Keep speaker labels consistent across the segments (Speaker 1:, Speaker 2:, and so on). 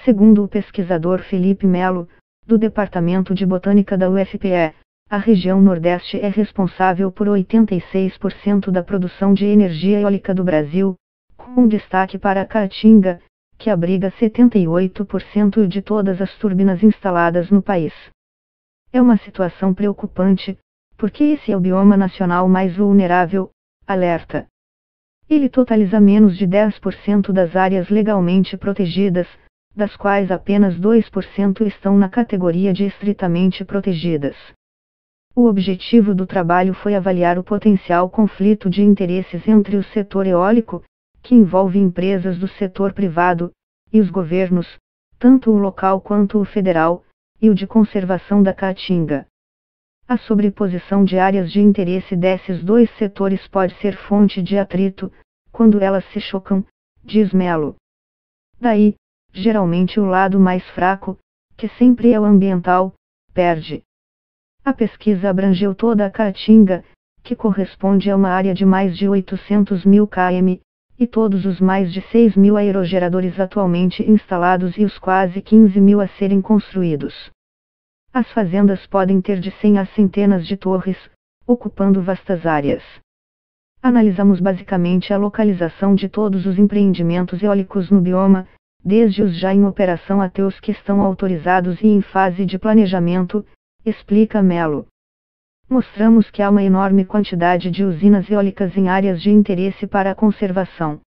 Speaker 1: Segundo o pesquisador Felipe Melo, do Departamento de Botânica da UFPE, a região Nordeste é responsável por 86% da produção de energia eólica do Brasil, com destaque para a Caatinga, que abriga 78% de todas as turbinas instaladas no país. É uma situação preocupante, porque esse é o bioma nacional mais vulnerável, alerta. Ele totaliza menos de 10% das áreas legalmente protegidas, das quais apenas 2% estão na categoria de estritamente protegidas. O objetivo do trabalho foi avaliar o potencial conflito de interesses entre o setor eólico, que envolve empresas do setor privado, e os governos, tanto o local quanto o federal, e o de conservação da Caatinga. A sobreposição de áreas de interesse desses dois setores pode ser fonte de atrito, quando elas se chocam, diz Melo. Daí, geralmente o lado mais fraco, que sempre é o ambiental, perde. A pesquisa abrangeu toda a Caatinga, que corresponde a uma área de mais de 800 mil km, e todos os mais de 6 mil aerogeradores atualmente instalados e os quase 15 mil a serem construídos. As fazendas podem ter de 100 a centenas de torres, ocupando vastas áreas. Analisamos basicamente a localização de todos os empreendimentos eólicos no bioma, desde os já em operação até os que estão autorizados e em fase de planejamento, explica Melo. Mostramos que há uma enorme quantidade de usinas eólicas em áreas de interesse para a conservação.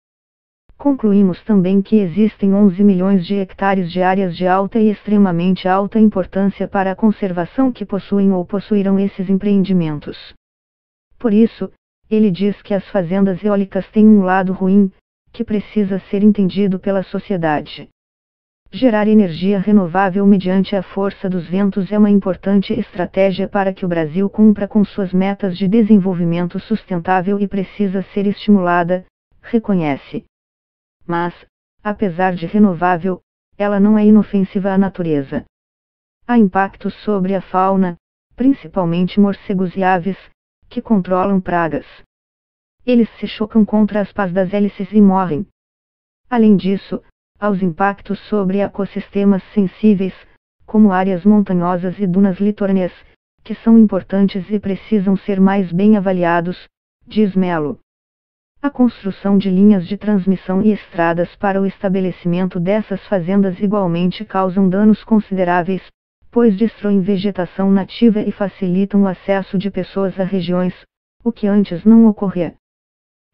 Speaker 1: Concluímos também que existem 11 milhões de hectares de áreas de alta e extremamente alta importância para a conservação que possuem ou possuirão esses empreendimentos. Por isso, ele diz que as fazendas eólicas têm um lado ruim, que precisa ser entendido pela sociedade. Gerar energia renovável mediante a força dos ventos é uma importante estratégia para que o Brasil cumpra com suas metas de desenvolvimento sustentável e precisa ser estimulada, reconhece. Mas, apesar de renovável, ela não é inofensiva à natureza. Há impactos sobre a fauna, principalmente morcegos e aves, que controlam pragas. Eles se chocam contra as pás das hélices e morrem. Além disso, há os impactos sobre ecossistemas sensíveis, como áreas montanhosas e dunas litorâneas, que são importantes e precisam ser mais bem avaliados, diz Melo. A construção de linhas de transmissão e estradas para o estabelecimento dessas fazendas igualmente causam danos consideráveis, pois destroem vegetação nativa e facilitam o acesso de pessoas a regiões, o que antes não ocorria.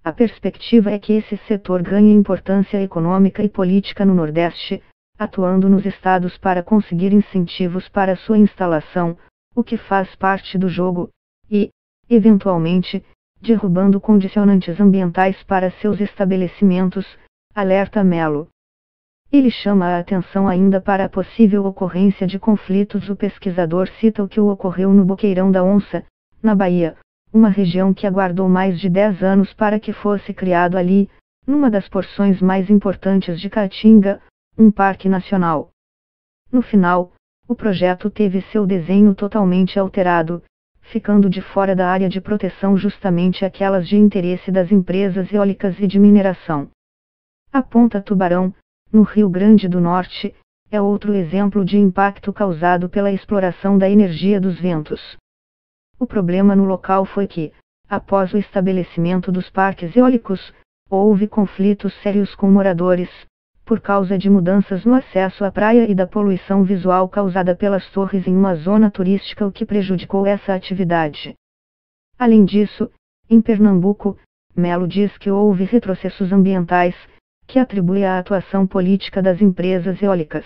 Speaker 1: A perspectiva é que esse setor ganhe importância econômica e política no Nordeste, atuando nos estados para conseguir incentivos para sua instalação, o que faz parte do jogo, e, eventualmente, derrubando condicionantes ambientais para seus estabelecimentos, alerta Melo. Ele chama a atenção ainda para a possível ocorrência de conflitos. O pesquisador cita o que ocorreu no Boqueirão da Onça, na Bahia, uma região que aguardou mais de 10 anos para que fosse criado ali, numa das porções mais importantes de Caatinga, um parque nacional. No final, o projeto teve seu desenho totalmente alterado, ficando de fora da área de proteção justamente aquelas de interesse das empresas eólicas e de mineração. A Ponta Tubarão, no Rio Grande do Norte, é outro exemplo de impacto causado pela exploração da energia dos ventos. O problema no local foi que, após o estabelecimento dos parques eólicos, houve conflitos sérios com moradores, por causa de mudanças no acesso à praia e da poluição visual causada pelas torres em uma zona turística, o que prejudicou essa atividade. Além disso, em Pernambuco, Melo diz que houve retrocessos ambientais, que atribui à atuação política das empresas eólicas.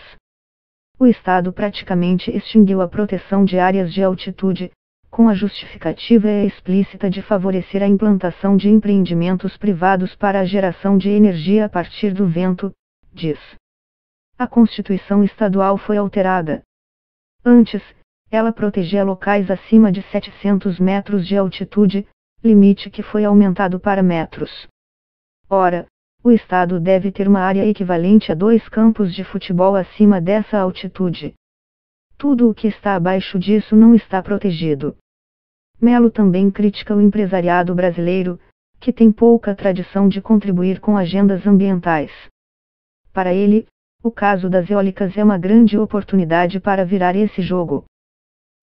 Speaker 1: O Estado praticamente extinguiu a proteção de áreas de altitude, com a justificativa explícita de favorecer a implantação de empreendimentos privados para a geração de energia a partir do vento, diz. A Constituição Estadual foi alterada. Antes, ela protegia locais acima de 700 metros de altitude, limite que foi aumentado para metros. Ora, o Estado deve ter uma área equivalente a 2 campos de futebol acima dessa altitude. Tudo o que está abaixo disso não está protegido. Melo também critica o empresariado brasileiro, que tem pouca tradição de contribuir com agendas ambientais. Para ele, O caso das eólicas é uma grande oportunidade para virar esse jogo.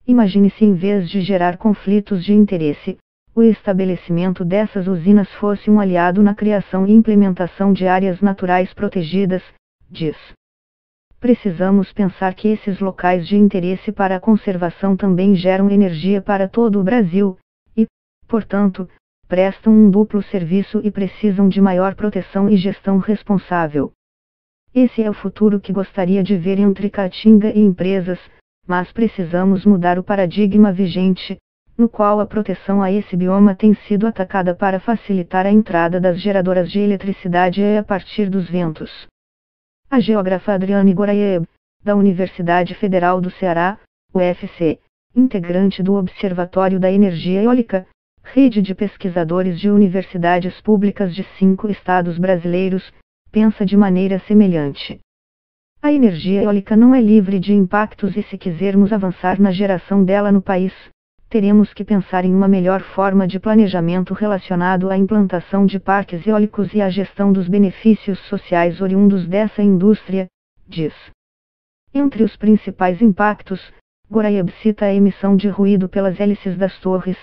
Speaker 1: Imagine se, em vez de gerar conflitos de interesse, o estabelecimento dessas usinas fosse um aliado na criação e implementação de áreas naturais protegidas, diz. Precisamos pensar que esses locais de interesse para a conservação também geram energia para todo o Brasil, e, portanto, prestam um duplo serviço e precisam de maior proteção e gestão responsável. Esse é o futuro que gostaria de ver entre Caatinga e empresas, mas precisamos mudar o paradigma vigente, no qual a proteção a esse bioma tem sido atacada para facilitar a entrada das geradoras de eletricidade a partir dos ventos. A geógrafa Adriane Goraieb, da Universidade Federal do Ceará, UFC, integrante do Observatório da Energia Eólica, rede de pesquisadores de universidades públicas de 5 estados brasileiros, pensa de maneira semelhante. A energia eólica não é livre de impactos e, se quisermos avançar na geração dela no país, teremos que pensar em uma melhor forma de planejamento relacionado à implantação de parques eólicos e à gestão dos benefícios sociais oriundos dessa indústria, diz. Entre os principais impactos, Goraieb cita a emissão de ruído pelas hélices das torres,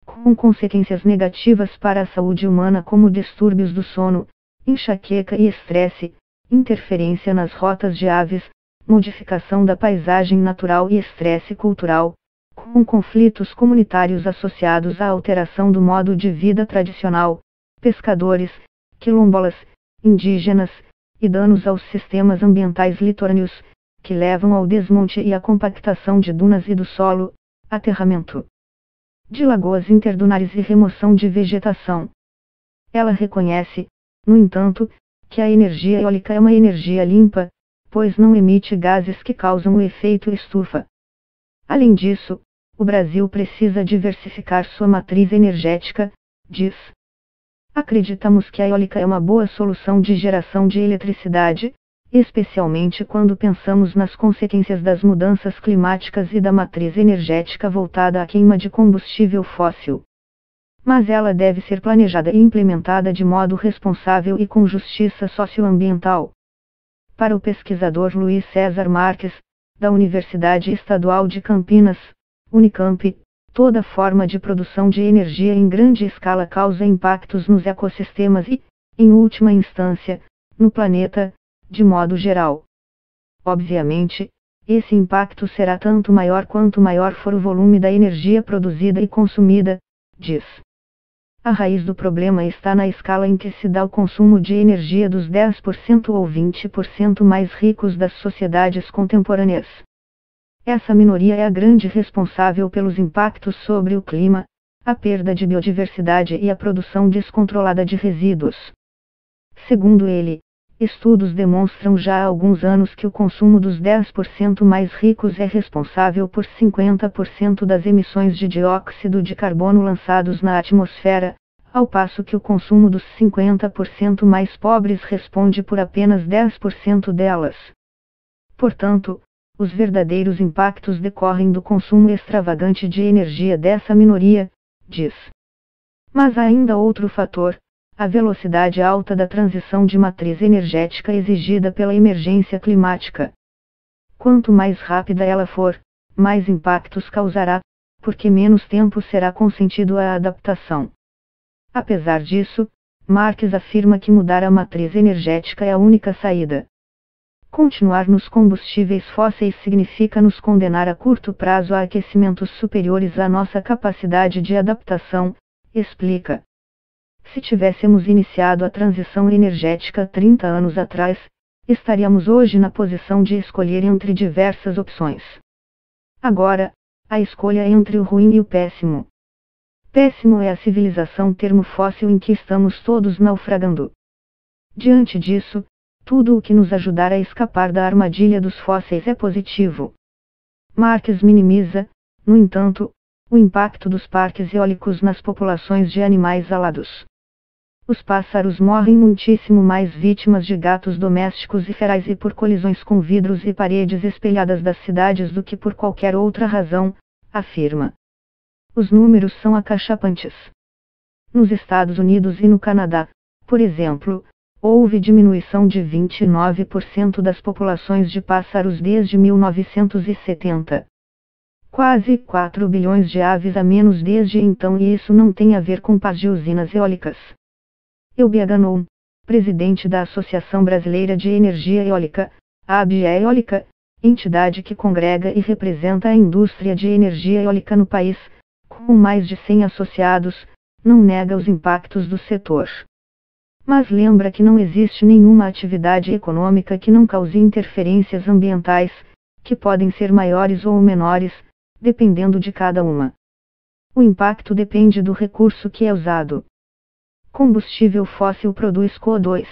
Speaker 1: com consequências negativas para a saúde humana como distúrbios do sono, enxaqueca e estresse, interferência nas rotas de aves, modificação da paisagem natural e estresse cultural, com conflitos comunitários associados à alteração do modo de vida tradicional, pescadores, quilombolas, indígenas, e danos aos sistemas ambientais litorâneos, que levam ao desmonte e à compactação de dunas e do solo, aterramento de lagoas interdunares e remoção de vegetação. Ela reconhece, no entanto, que a energia eólica é uma energia limpa, pois não emite gases que causam o efeito estufa. Além disso, o Brasil precisa diversificar sua matriz energética, diz. Acreditamos que a eólica é uma boa solução de geração de eletricidade, especialmente quando pensamos nas consequências das mudanças climáticas e da matriz energética voltada à queima de combustível fóssil. Mas ela deve ser planejada e implementada de modo responsável e com justiça socioambiental. Para o pesquisador Luiz César Marques, da Universidade Estadual de Campinas, Unicamp, toda forma de produção de energia em grande escala causa impactos nos ecossistemas e, em última instância, no planeta, de modo geral. Obviamente, esse impacto será tanto maior quanto maior for o volume da energia produzida e consumida, diz. A raiz do problema está na escala em que se dá o consumo de energia dos 10% ou 20% mais ricos das sociedades contemporâneas. Essa minoria é a grande responsável pelos impactos sobre o clima, a perda de biodiversidade e a produção descontrolada de resíduos. Segundo ele, estudos demonstram já há alguns anos que o consumo dos 10% mais ricos é responsável por 50% das emissões de dióxido de carbono lançados na atmosfera, ao passo que o consumo dos 50% mais pobres responde por apenas 10% delas. Portanto, os verdadeiros impactos decorrem do consumo extravagante de energia dessa minoria, diz. Mas há ainda outro fator: a velocidade alta da transição de matriz energética exigida pela emergência climática. Quanto mais rápida ela for, mais impactos causará, porque menos tempo será consentido à adaptação. Apesar disso, Marques afirma que mudar a matriz energética é a única saída. Continuar nos combustíveis fósseis significa nos condenar a curto prazo a aquecimentos superiores à nossa capacidade de adaptação, explica. Se tivéssemos iniciado a transição energética 30 anos atrás, estaríamos hoje na posição de escolher entre diversas opções. Agora, a escolha é entre o ruim e o péssimo. Péssimo é a civilização termo fóssil em que estamos todos naufragando. Diante disso, tudo o que nos ajudar a escapar da armadilha dos fósseis é positivo. Marques minimiza, no entanto, o impacto dos parques eólicos nas populações de animais alados. Os pássaros morrem muitíssimo mais vítimas de gatos domésticos e ferais e por colisões com vidros e paredes espelhadas das cidades do que por qualquer outra razão, afirma. Os números são acachapantes. Nos Estados Unidos e no Canadá, por exemplo, Houve diminuição de 29% das populações de pássaros desde 1970. Quase 4 bilhões de aves a menos desde então, e isso não tem a ver com paz de usinas eólicas. Eubia Ganon, presidente da Associação Brasileira de Energia Eólica, ABE Eólica, entidade que congrega e representa a indústria de energia eólica no país, com mais de 100 associados, não nega os impactos do setor. Mas lembra que não existe nenhuma atividade econômica que não cause interferências ambientais, que podem ser maiores ou menores, dependendo de cada uma. O impacto depende do recurso que é usado. Combustível fóssil produz CO2.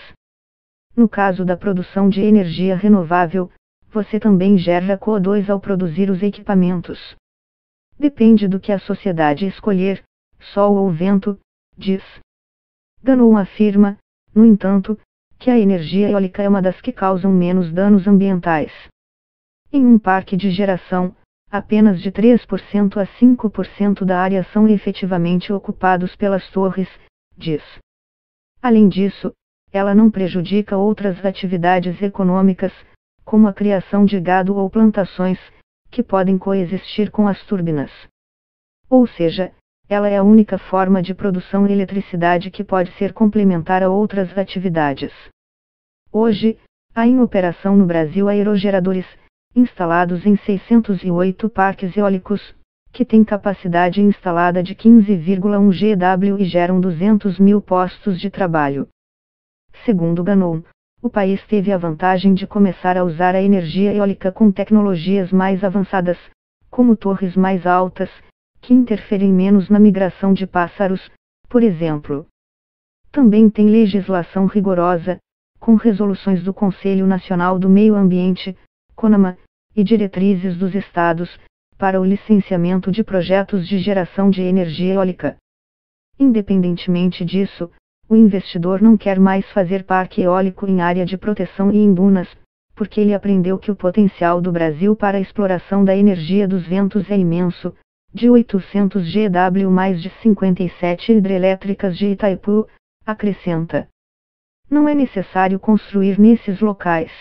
Speaker 1: No caso da produção de energia renovável, você também gera CO2 ao produzir os equipamentos. Depende do que a sociedade escolher, sol ou vento, diz. Ganon afirma, no entanto, que a energia eólica é uma das que causam menos danos ambientais. Em um parque de geração, apenas de 3% a 5% da área são efetivamente ocupados pelas torres, diz. Além disso, ela não prejudica outras atividades econômicas, como a criação de gado ou plantações, que podem coexistir com as turbinas. Ou seja, ela é a única forma de produção de eletricidade que pode ser complementar a outras atividades. Hoje, há em operação no Brasil aerogeradores, instalados em 608 parques eólicos, que têm capacidade instalada de 15,1 GW e geram 200 mil postos de trabalho. Segundo Ganon, o país teve a vantagem de começar a usar a energia eólica com tecnologias mais avançadas, como torres mais altas, que interferem menos na migração de pássaros, por exemplo. Também tem legislação rigorosa, com resoluções do Conselho Nacional do Meio Ambiente, CONAMA, e diretrizes dos estados, para o licenciamento de projetos de geração de energia eólica. Independentemente disso, o investidor não quer mais fazer parque eólico em área de proteção e em dunas, porque ele aprendeu que o potencial do Brasil para a exploração da energia dos ventos é imenso, de 800 GW mais de 57 hidrelétricas de Itaipu, acrescenta. Não é necessário construir nesses locais.